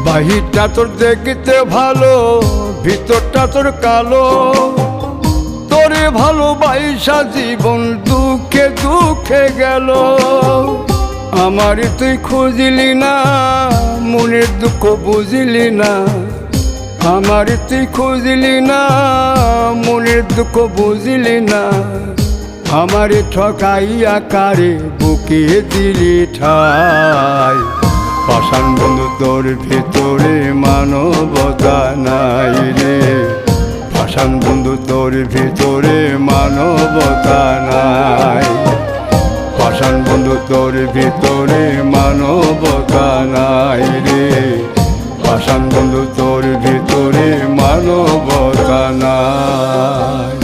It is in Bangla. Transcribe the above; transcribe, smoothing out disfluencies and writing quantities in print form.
বাহিরটা তোর দেখতে ভালো, ভিতরটা তোর কালো। তোরে ভালোবাসা জীবন দুঃখে দুঃখে গেল। আমার তুই খুঁজলি না, মনের দুঃখ বুঝলি না। আমার তুই খুঁজলি না, মনের দুঃখ বুঝলি না। আমার ঠকাইয়া কারে বুকে দিলি ঠাই। পাষাণ বন্ধু তোর ভিতরে মানবতা নাই রে। পাষাণ বন্ধু তোর ভিতরে মানবতা নাই। পাষাণ বন্ধু তোর ভিতরে মানবতা নাই রে। পাষাণ বন্ধু তোর ভিতরে মানবতা নাই।